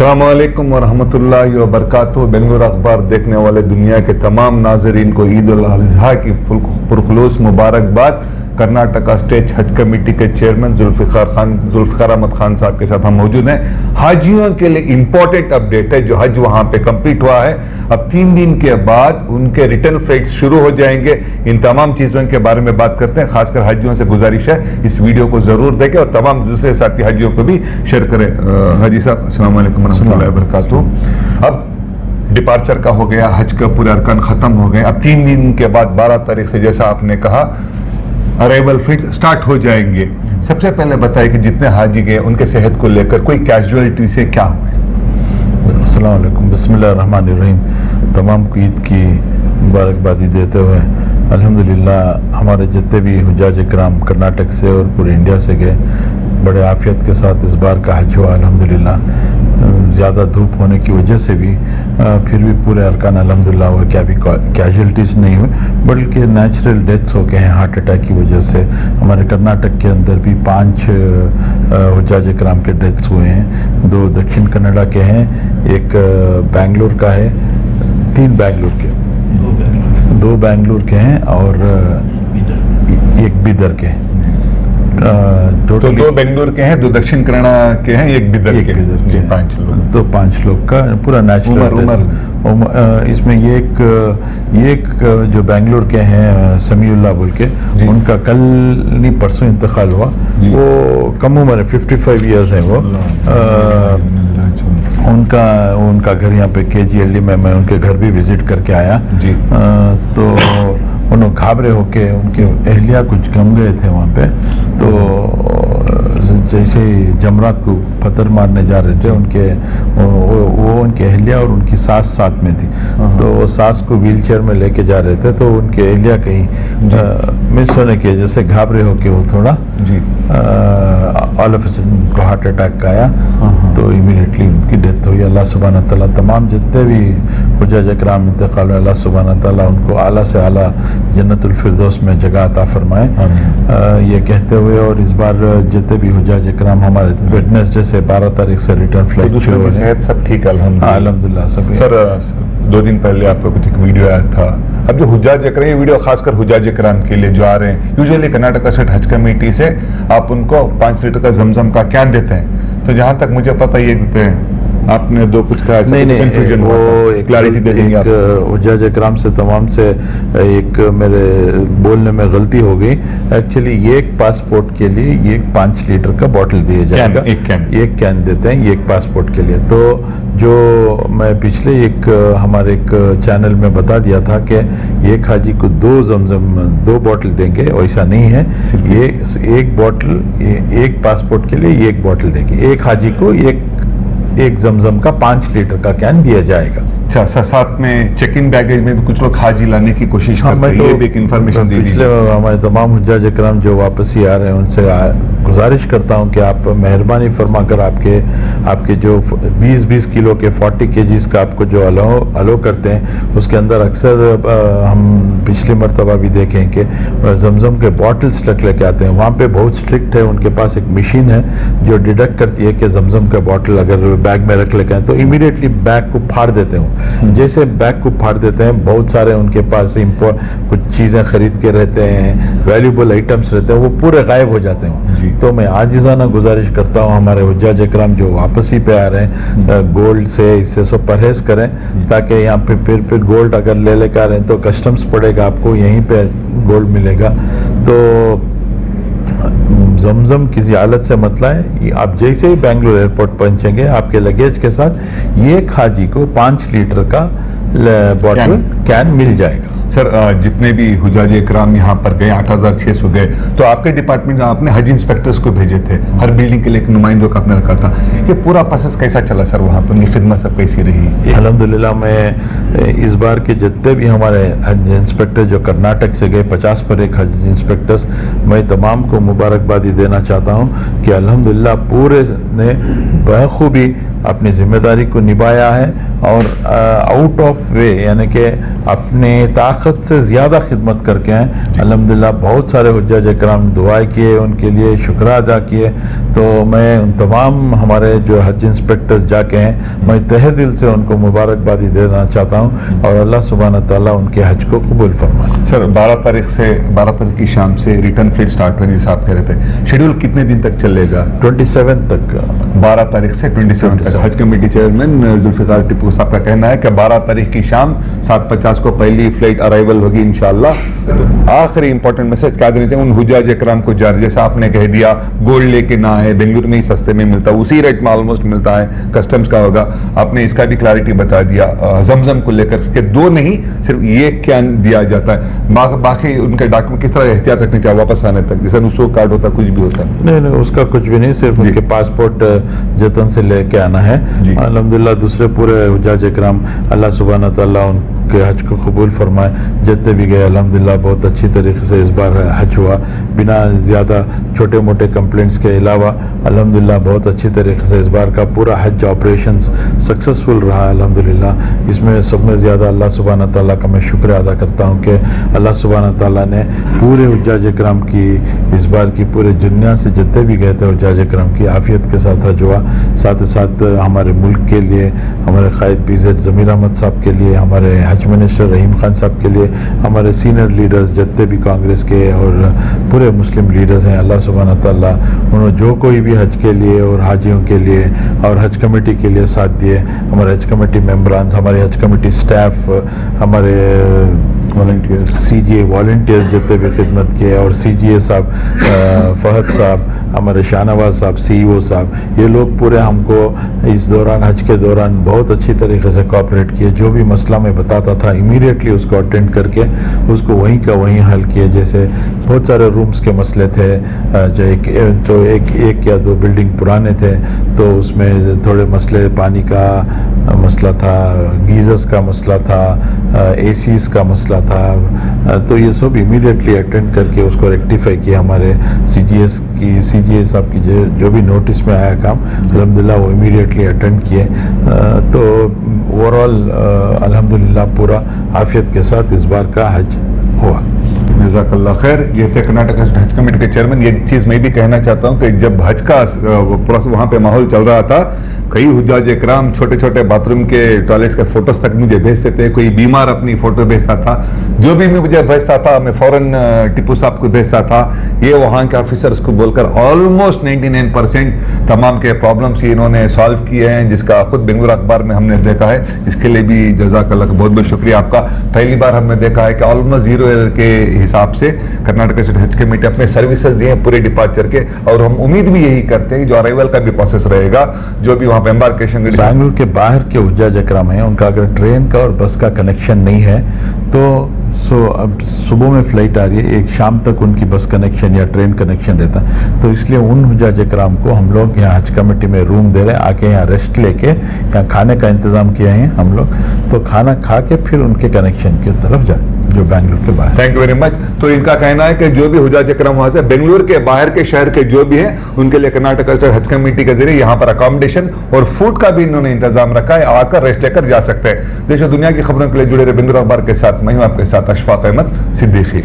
अस्सलामुअलैकुम वरहमतुल्लाहि वबरकातुहू। बेंगलुरु अखबार देखने वाले दुनिया के तमाम नाजरीन को ईद उल अज़हा की पुरखुलूस मुबारकबाद। कर्नाटका स्टेट हज कमेटी के चेयरमैन जुल्फ़िकार अहमद खान साहब के साथ हम मौजूद हैं। हाजियों के लिए इंपॉर्टेंट अपडेट है, जो हज वहां पे कंप्लीट हुआ है, अब 3 दिन के बाद उनके रिटर्न फ्लाइट्स शुरू हो जाएंगे। इन तमाम चीज़ों के बारे में बात करते हैं। खासकर हाजियों से गुजारिश है इस वीडियो को ज़रूर देखें और तमाम दूसरे साथी हाजियों को भी शेयर करें। हाजी साहब अस्सलाम वालेकुम रहमतुल्लाहि व बरकातुहू। अब डिपार्चर का हो गया, हज के पूरे अरकान ख़त्म हो गए। अब 3 दिन के बाद 12 तारीख से जैसा आपने कहा अराइवल फ्लाइट स्टार्ट हो जाएंगे। सबसे पहले बताइए कि जितने हाजी गए उनके सेहत को लेकर कोई कैजुअलिटी से क्या हुआ? अस्सलाम वालेकुम, बिस्मिल्लाहिर्रहमानिर्रहीम। तमाम को ईद की मुबारकबादी देते हुए अल्हम्दुलिल्लाह हमारे जितने भी हुज्जाज इकराम कर्नाटक से और पूरे इंडिया से गए, बड़े आफियत के साथ इस बार का हज हुआ अल्हम्दुलिल्लाह। ज़्यादा धूप होने की वजह से भी फिर भी पूरे अरकान अल्हम्दुलिल्लाह हुआ, क्या भी कैजुअलिटीज़ नहीं हुई, बल्कि नेचुरल डेथ्स हो गए हैं हार्ट अटैक की वजह से। हमारे कर्नाटक के अंदर भी 5 हुज्जाज इकराम के डेथ्स हुए हैं। 2 दक्षिण कन्नड़ा के हैं, एक बेंगलुरु का है, 3 बेंगलुरु के, 2 बेंगलुरु के हैं और एक बीदर के हैं। तो 2 बेंगलुरु के हैं, 2 दक्षिण कन्नड़ा के हैं, एक बीदर के, 5 लोग। तो 5 लोग का पूरा नेचुरल इसमें ये एक जो बेंगलुरु के हैं समीउल्लाह बोल के, उनका कल नहीं परसों इंतकाल हुआ। वो कम उम्र है, 55 इयर्स है वो। उनका घर यहाँ पे KGLD में, मैं उनके घर भी विजिट करके आया जी। तो उन्होंने घाबरे होके, उनके अहलिया कुछ गम गए थे वहाँ पे, तो जैसे जमरात को पत्थर मारने जा रहे थे, वो उनके अहलिया और उनकी सास साथ में थी। तो वो सास को व्हील चेयर में लेके जा रहे थे, तो उनके अहलिया कहीं मिस होने की वजह से घाबरे होके वो थोड़ा ऑल ऑफ अ सडन उनको हार्ट अटैक आया, तो इमीडिएटली उनकी डेथ हुई। अल्लाह सुब्हानहू तआला तमाम जितने भी हुज्जाज इकराम इंतकाल हुए, अल्लाह सुब्हानहू तआला उनको आला से आला जन्नतुल फिरदौस में जगह अता फरमाए। ये कहते हुए, और इस बार जितने भी हुज्जाज इकराम हमारे वेडनेसडे से 12 तारीख से रिटर्न फ्लाइट शुरू हो, सेहत सब ठीक है अल्हम्दुलिल्लाह सब। सर 2 दिन पहले आपको कुछ एक वीडियो आया था। अब जो हुज्जाज इकराम, ये वीडियो खासकर हुज्जाज इकराम के लिए जो आ रहे हैं, यूजुअली कर्नाटका स्टेट हज कमेटी से आप उनको 5 लीटर का जमजम का कैन देते हैं, तो जहां तक मुझे पता ये देते हैं, आपने 2 कुछ कहा, नहीं, वो क्लैरिटी दे देंगे। हुज्जाज इकराम से तमाम से एक मेरे बोलने में गलती हो गई। एक्चुअली ये एक पासपोर्ट के लिए ये 5 लीटर का बॉटल दिया जाएगा, एक कैन देते हैं ये एक पासपोर्ट के लिए। तो जो मैं पिछले हमारे एक चैनल में बता दिया था कि एक हाजी को 2 बॉटल देंगे, वैसा नहीं है। ये एक बॉटल, एक पासपोर्ट के लिए एक बॉटल देंगे, एक हाजी को एक जमजम का 5 लीटर का कैन दिया जाएगा। अच्छा, साथ में चेक इन बैगेज में भी कुछ लोग हाजी लाने की कोशिश करते हैं, ये भी एक इन्फॉर्मेशन दे दीजिए। हमारे तमाम हुज्जाज इकराम जो वापसी आ रहे हैं उनसे गुजारिश करता हूं कि आप मेहरबानी फरमा कर आपके जो 20-20 किलो के 40 kgs का आपको जो अलो करते हैं, उसके अंदर अक्सर हम पिछली मरतबा भी देखें कि जमजम के बॉटल्स लेके आते हैं। वहाँ पे बहुत स्ट्रिक्ट है, उनके पास एक मशीन है जो डिडक्ट करती है कि जमजम का बॉटल अगर बैग में रख लेके आए तो इमीडिएटली बैग को फाड़ देते हैं। जैसे बैग को फाड़ देते हैं, बहुत सारे उनके पास कुछ चीज़ें खरीद के रहते हैं, वैल्यूबल आइटम्स रहते हैं, वो पूरे गायब हो जाते हैं। तो मैं आजिज़ाना गुजारिश करता हूँ हमारे हुज्जाज इकराम जो वापसी पे आ रहे हैं, गोल्ड से इससे सब परहेज करें, ताकि यहाँ पे फिर गोल्ड अगर ले कर आ रहे हैं तो कस्टम्स पड़ेगा, आपको यहीं पे गोल्ड मिलेगा। तो जमजम किसी हालत से मत लाएं। आप जैसे ही बेंगलुरु एयरपोर्ट पहुंचेंगे, आपके लगेज के साथ ये हाजी को 5 लीटर का बॉटल कैन मिल जाएगा। सर जितने भी हुज्जाज इकराम यहाँ पर गए 8600 गए, तो आपके डिपार्टमेंट में आपने हज इंस्पेक्टर्स को भेजे थे, हर बिल्डिंग के लिए एक नुमाइंदों का आपने रखा था। ये पूरा प्रोसेस कैसा चला सर, वहाँ पर उनकी खिदमत सब कैसी रही? अल्हम्दुलिल्लाह मैं इस बार के जितने भी हमारे हज इंस्पेक्टर जो कर्नाटक से गए, 50 पर एक हज इंस्पेक्टर्स, मैं तमाम को मुबारकबादी देना चाहता हूँ कि अल्हम्दुलिल्लाह पूरे ने बखूबी अपनी जिम्मेदारी को निभाया है और आउट ऑफ वे यानी कि अपने ताकत से ज़्यादा खिदमत करके हैं। अल्हम्दुलिल्लाह बहुत सारे हुज्जाज इकराम दुआएं किए, उनके लिए शुक्र अदा किए। तो मैं उन तमाम हमारे जो हज इंस्पेक्टर्स जाके हैं, मैं तहे दिल से उनको मुबारकबादी देना चाहता हूँ और अल्लाह सुब्हान तआला उनके हज को कबूल फरमाए। सर 12 तारीख की शाम से रिटर्न फ्लाइट स्टार्ट होने जैसा आप कह रहे थे, शेड्यूल कितने दिन तक चलेगा? 27 तक, 12 तारीख से 27 तक। हज कमेटी चेयरमैन जुल्फिकार टिप्पू साहब का कहना है कि 12 तारीख की शाम 7:50 को पहली फ्लाइट अराइवल होगी इंशाल्लाह। आखिरी इंपॉर्टेंट मैसेज क्या देना चाहिए उन हुज्जाज इकराम को जारी, जैसा आपने कह दिया गोल्ड लेके ना है, बेंगलुरु में ही सस्ते में मिलता है, उसी रेट में ऑलमोस्ट मिलता है, कस्टम्स का होगा, आपने इसका भी क्लैरिटी बता दिया। जमजम को लेकर इसके 2 नहीं सिर्फ ये क्या दिया जाता है, बाकी उनके डॉक्यूमेंट किस तरह एहतियात रखनी चाहिए वापस आने तक, जैसे नुसो कार्ड होता कुछ भी होता है? नहीं, उसका कुछ भी नहीं, सिर्फ उनके पासपोर्ट जतन से लेके आना है। अल्हम्दुलिल्लाह दूसरे पूरे हुज्जाज इकराम अल्लाह सुब्हान तआला उनके हज को कबूल फरमाए। जितने भी गए अल्हम्दुलिल्लाह बहुत अच्छी तरीके से इस बार हज हुआ, बिना ज़्यादा छोटे मोटे कंप्लेंट्स के अलावा अल्हम्दुलिल्लाह बहुत अच्छी तरीके से इस बार का पूरा हज ऑपरेशंस सक्सेसफुल रहा अल्हम्दुलिल्लाह। इसमें सब में ज़्यादा अल्लाह सुब्हान तआला का मैं शुक्र अदा करता हूँ कि अल्लाह सुब्हान तआला ने पूरे हुज्जाज इकराम की इस बार की पूरे दुनिया से जितने भी गए थे हुज्जाज इकराम की आफियत के साथ हज हुआ। साथ ही साथ हमारे मुल्क के लिए, हमारे कायद पीज़ेड ज़मीर अहमद साहब के लिए, हमारे हज मिनिस्टर रहीम खान साहब के लिए, हमारे सीनियर लीडर्स जितने भी कांग्रेस के और पूरे मुस्लिम लीडर्स हैं, अल्लाह सुब्हान तआला उन्होंने जो कोई भी हज के लिए और हाजियों के लिए और हज कमेटी के लिए साथ दिए, हमारे हज कमेटी मेम्बरान, हमारे हज कमेटी स्टाफ, हमारे वॉलंटियर्स, CGA वॉलंटियर्स जितने भी खिदमत किए, और CGA साहब, फहद साहब, हमारे शाहनवाज साहब, CEO साहब, ये लोग पूरे हमको इस दौरान हज के दौरान बहुत अच्छी तरीके से कोऑपरेट किए। जो भी मसला मैं बताता था इमीडिएटली उसको अटेंड करके उसको वहीं का वहीं हल किए। जैसे बहुत सारे रूम्स के मसले थे, जो एक या 2 बिल्डिंग पुराने थे तो उसमें थोड़े मसले, पानी का मसला था, गीजर्स का मसला था, ACs का मसला था, तो ये सब इमीडिएटली अटेंड करके उसको रेक्टिफाई किया। हमारे CGA साहब की जो भी नोटिस में आया काम अल्हम्दुलिल्लाह वो इमीडिएटली अटेंड किए। तो ओवरऑल अल्हम्दुलिल्लाह पूरा आफियत के साथ इस बार का हज हुआ। जज़ाकल्लाह खैर। ये थे कर्नाटक हज कमेटी के चेयरमैन। ये चीज़ मैं भी कहना चाहता हूँ कि जब हज का वहाँ पे माहौल चल रहा था, कई हुज्जाज इकराम छोटे छोटे बाथरूम के टॉयलेट्स के फोटोज तक मुझे भेजते थे, कोई बीमार अपनी फोटो भेजता था, जो भी मुझे भेजता था मैं फौरन टिप्पू साहब को भेजता था। ये वहाँ के ऑफिसर्स को बोलकर ऑलमोस्ट 99% तमाम के प्रॉब्लम्स इन्होंने सॉल्व किए हैं, जिसका खुद बेंगलुरु अखबार में हमने देखा है। इसके लिए भी जज़ाकल्लाह बहुत बहुत शुक्रिया आपका। पहली बार हमने देखा है कि ऑलमोस्ट 0 एरर के हिसाब से कर्नाटक स्टेट हज कमेटी अपने सर्विसेज दिए पूरे डिपार्चर के, और हम उम्मीद भी यही करते हैं जो अराइवल का भी प्रोसेस रहेगा, जो भी वहाँ पे एम्बार्केशन बेंगलुरु के बाहर के हुज्जाज इकराम हैं, उनका अगर ट्रेन का और बस का कनेक्शन नहीं है तो अब सुबह में फ़्लाइट आ रही है, एक शाम तक उनकी बस कनेक्शन या ट्रेन कनेक्शन रहता है, तो इसलिए उन हुज्जाज इकराम को हम लोग यहाँ हज कमेटी में रूम दे रहे हैं, आके यहाँ रेस्ट लेके यहाँ खाने का इंतज़ाम किया है हम लोग, तो खाना खा के फिर उनके कनेक्शन की तरफ जाए जो बेंगलुरु के बाहर। Thank you very much. तो इनका कहना है कि जो भी हुज्जाज इकराम वहाँ से बेंगलुरु के बाहर के शहर के जो भी हैं उनके लिए कर्नाटक स्टेट हज कमेटी के जरिए यहाँ पर अकोमोडेशन और फूड का भी इन्होंने इंतजाम रखा है, आकर रेस्ट लेकर जा सकते हैं। देश और दुनिया की खबरों के लिए जुड़े रहे बेंगलुरु अखबार के साथ। मैं हूँ आपके साथ अशफाक अहमद सिद्दीकी।